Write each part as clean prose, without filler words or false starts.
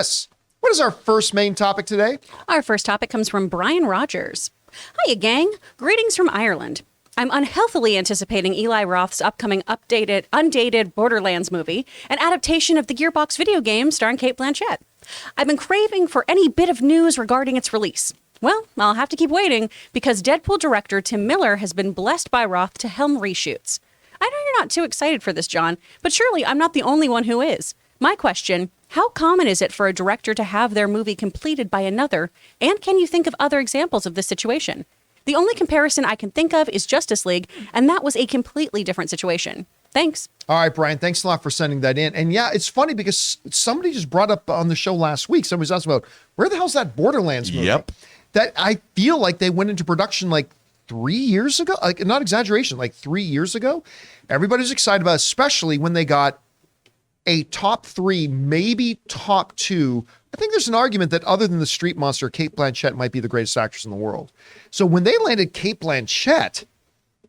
Chris, what is our first main topic today? Our first topic comes from Brian Rogers. Hiya, gang. Greetings from Ireland. I'm unhealthily anticipating Eli Roth's upcoming undated Borderlands movie, an adaptation of the Gearbox video game starring Cate Blanchett. I've been craving for any bit of news regarding its release. Well, I'll have to keep waiting because Deadpool director Tim Miller has been blessed by Roth to helm reshoots. I know you're not too excited for this, John, but surely I'm not the only one who is. My question, how common is it for a director to have their movie completed by another, and can you think of other examples of this situation? The only comparison I can think of is Justice League, and that was a completely different situation. Thanks. All right, Brian, thanks a lot for sending that in. And yeah, it's funny because somebody just brought up on the show last week, somebody was asking about, where the hell's that Borderlands movie? Yep. That I feel like they went into production like 3 years ago, like not exaggeration, like 3 years ago. Everybody's excited about it, especially when they got a top 3, maybe top 2. I think there's an argument that other than the street monster, Cate Blanchett might be the greatest actress in the world. So when they landed Cate Blanchett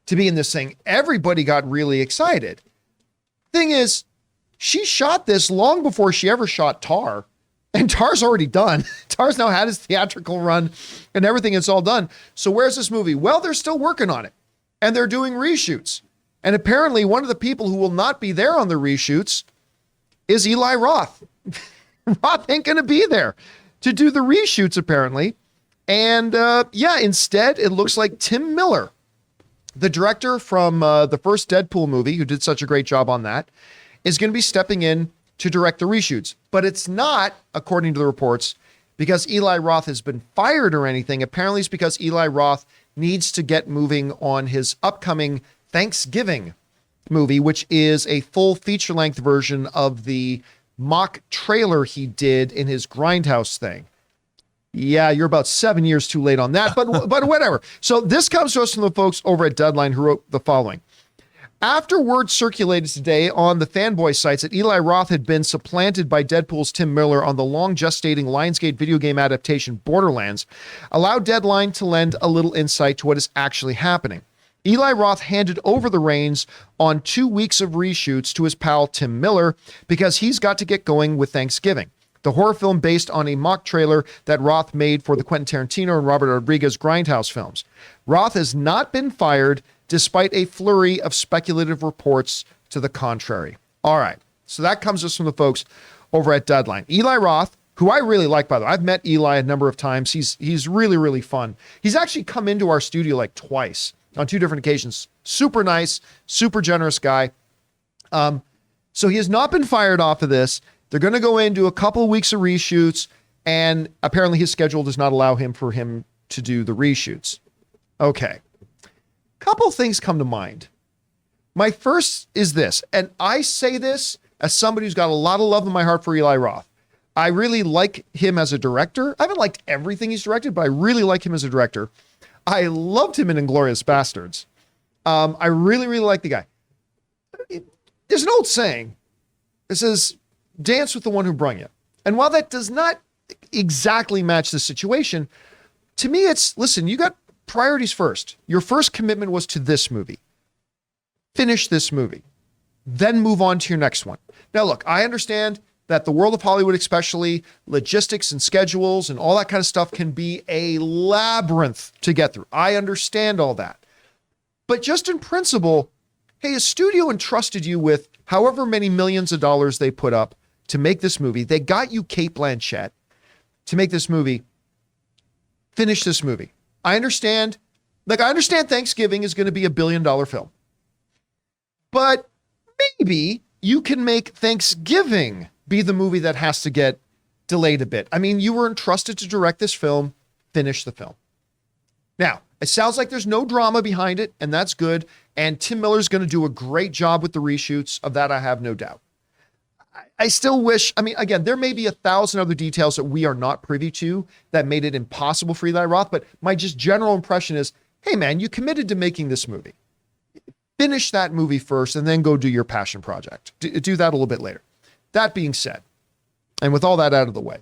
to be in this thing, everybody got really excited. Thing is, she shot this long before she ever shot Tar. And Tar's already done. Tar's now had his theatrical run and everything. It's all done. So where's this movie? Well, they're still working on it. And they're doing reshoots. And apparently one of the people who will not be there on the reshoots is Eli Roth. Roth ain't going to be there to do the reshoots, apparently. And instead, it looks like Tim Miller, the director from the first Deadpool movie, who did such a great job on that, is going to be stepping in to direct the reshoots. But it's not, according to the reports, because Eli Roth has been fired or anything. Apparently it's because Eli Roth needs to get moving on his upcoming Thanksgiving movie, which is a full feature-length version of the mock trailer he did in his Grindhouse thing. Yeah, you're about 7 years too late on that, but whatever. So this comes to us from the folks over at Deadline who wrote the following. After word circulated today on the fanboy sites that Eli Roth had been supplanted by Deadpool's Tim Miller on the long gestating Lionsgate video game adaptation Borderlands, allowed Deadline to lend a little insight to what is actually happening. Eli Roth handed over the reins on 2 weeks of reshoots to his pal Tim Miller because he's got to get going with Thanksgiving, the horror film based on a mock trailer that Roth made for the Quentin Tarantino and Robert Rodriguez Grindhouse films. Roth has not been fired despite a flurry of speculative reports to the contrary. All right, so that comes us from the folks over at Deadline. Eli Roth, who I really like, by the way. I've met Eli a number of times. He's really, really fun. He's actually come into our studio like twice on 2 different occasions. Super nice, super generous guy. So he has not been fired off of this. They're going to go into a couple of weeks of reshoots, and apparently his schedule does not allow him to do the reshoots. Okay. Couple things come to mind. My first is this, and I say this as somebody who's got a lot of love in my heart for Eli Roth. I really like him as a director. I haven't liked everything he's directed, but I really like him as a director. I loved him in Inglourious Bastards. I really, really like the guy. There's an old saying that says, dance with the one who brung you. And while that does not exactly match the situation, to me it's, listen, you got priorities first. Your first commitment was to this movie. Finish this movie. Then move on to your next one. Now, look, I understand that the world of Hollywood, especially logistics and schedules and all that kind of stuff, can be a labyrinth to get through. I understand all that. But just in principle, hey, a studio entrusted you with however many millions of dollars they put up to make this movie. They got you Cate Blanchett to make this movie. Finish this movie. I understand Thanksgiving is going to be $1 billion film. But maybe you can make Thanksgiving be the movie that has to get delayed a bit. I mean, you were entrusted to direct this film, finish the film. Now, it sounds like there's no drama behind it, and that's good. And Tim Miller's going to do a great job with the reshoots. Of that, I have no doubt. I still wish, I mean, again, there may be 1,000 other details that we are not privy to that made it impossible for Eli Roth, but my just general impression is, hey man, you committed to making this movie. Finish that movie first and then go do your passion project. Do that a little bit later. That being said, and with all that out of the way,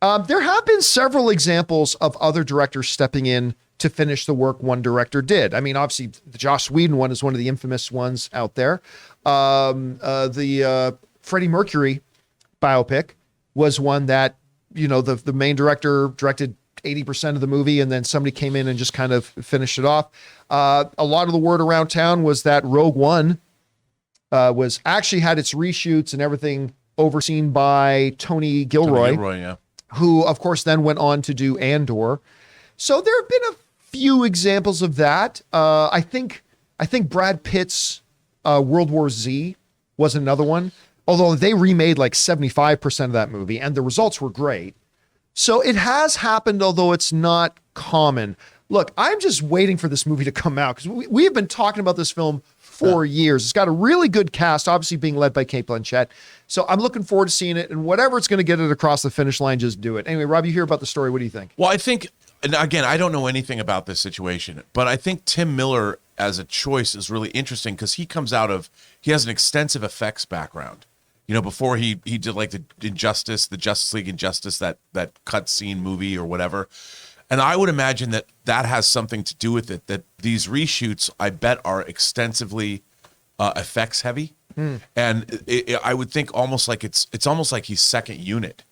there have been several examples of other directors stepping in to finish the work one director did. I mean, obviously the Joss Whedon one is one of the infamous ones out there. The Freddie Mercury biopic was one that, the main director directed 80% of the movie, and then somebody came in and just kind of finished it off. A lot of the word around town was that Rogue One was actually had its reshoots and everything overseen by Tony Gilroy, who of course then went on to do Andor. So there have been a few examples of that. I think Brad Pitt's World War Z was another one, although they remade like 75% of that movie and the results were great. So it has happened, although it's not common. Look, I'm just waiting for this movie to come out because we have been talking about this film for years. It's got a really good cast, obviously being led by Cate Blanchett. So I'm looking forward to seeing it, and whatever it's going to get it across the finish line, just do it. Anyway, Rob, you hear about the story. What do you think? Well, I think, and again, I don't know anything about this situation, but I think Tim Miller as a choice is really interesting because he has an extensive effects background. Before he did like the Justice League Injustice, that cutscene movie or whatever. And I would imagine that has something to do with it, that these reshoots, I bet, are extensively effects heavy. And I would think almost like it's almost like he's second unit,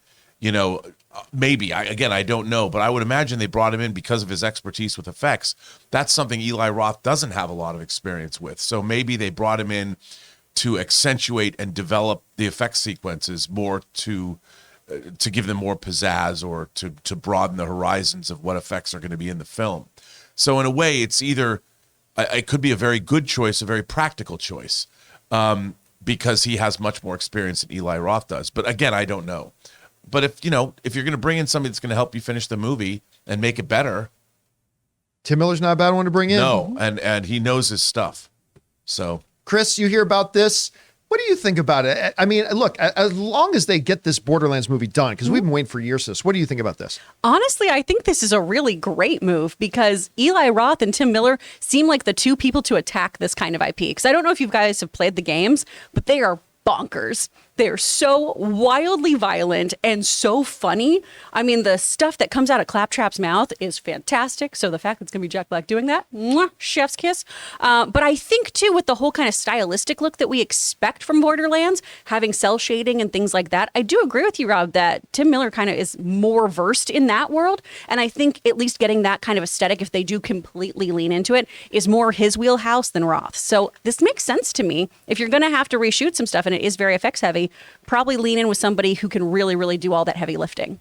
maybe. I don't know, but I would imagine they brought him in because of his expertise with effects. That's something Eli Roth doesn't have a lot of experience with. So maybe they brought him in to accentuate and develop the effect sequences more to give them more pizzazz or to broaden the horizons of what effects are going to be in the film. So in a way, it's either it could be a very good choice, a very practical choice, because he has much more experience than Eli Roth does. But again, I don't know. But if you're going to bring in somebody that's going to help you finish the movie and make it better, Tim Miller's not a bad one to bring in. No, and he knows his stuff. So. Chris, you hear about this. What do you think about it? I mean, look, as long as they get this Borderlands movie done, because we've been waiting for years for this, what do you think about this? Honestly, I think this is a really great move because Eli Roth and Tim Miller seem like the two people to attack this kind of IP. Because I don't know if you guys have played the games, but they are bonkers. They're so wildly violent and so funny. I mean, the stuff that comes out of Claptrap's mouth is fantastic. So the fact that it's going to be Jack Black doing that, mwah, chef's kiss. But I think, too, with the whole kind of stylistic look that we expect from Borderlands, having cell shading and things like that, I do agree with you, Rob, that Tim Miller kind of is more versed in that world. And I think at least getting that kind of aesthetic, if they do completely lean into it, is more his wheelhouse than Roth. So this makes sense to me. If you're going to have to reshoot some stuff, and it is very effects heavy, probably lean in with somebody who can really, really do all that heavy lifting.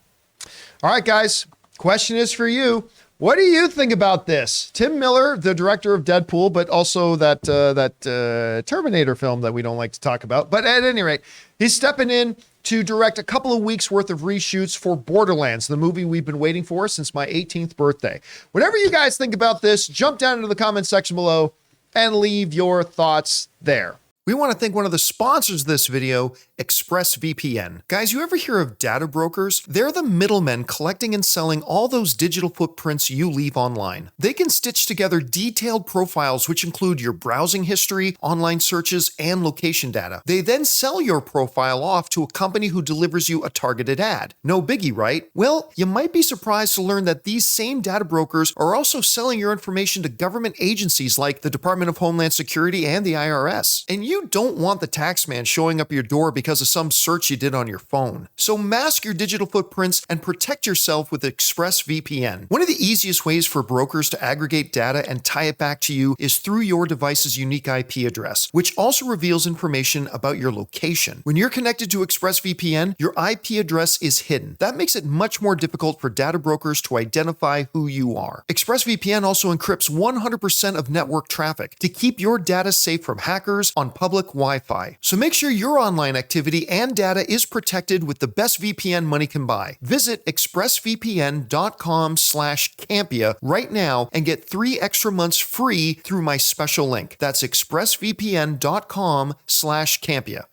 All right, guys, question is for you. What do you think about this? Tim Miller, the director of Deadpool, but also that Terminator film that we don't like to talk about. But at any rate, he's stepping in to direct a couple of weeks worth of reshoots for Borderlands, the movie we've been waiting for since my 18th birthday. Whatever you guys think about this, jump down into the comment section below and leave your thoughts there. We want to thank one of the sponsors of this video, ExpressVPN. Guys, you ever hear of data brokers? They're the middlemen collecting and selling all those digital footprints you leave online. They can stitch together detailed profiles which include your browsing history, online searches, and location data. They then sell your profile off to a company who delivers you a targeted ad. No biggie, right? Well, you might be surprised to learn that these same data brokers are also selling your information to government agencies like the Department of Homeland Security and the IRS. And you don't want the tax man showing up your door because of some search you did on your phone. So mask your digital footprints and protect yourself with ExpressVPN. One of the easiest ways for brokers to aggregate data and tie it back to you is through your device's unique IP address, which also reveals information about your location. When you're connected to ExpressVPN, your IP address is hidden. That makes it much more difficult for data brokers to identify who you are. ExpressVPN also encrypts 100% of network traffic to keep your data safe from hackers on public Wi-Fi. So make sure your online activity and data is protected with the best VPN money can buy. Visit expressvpn.com/Campea right now and get 3 extra months free through my special link. That's expressvpn.com/Campea.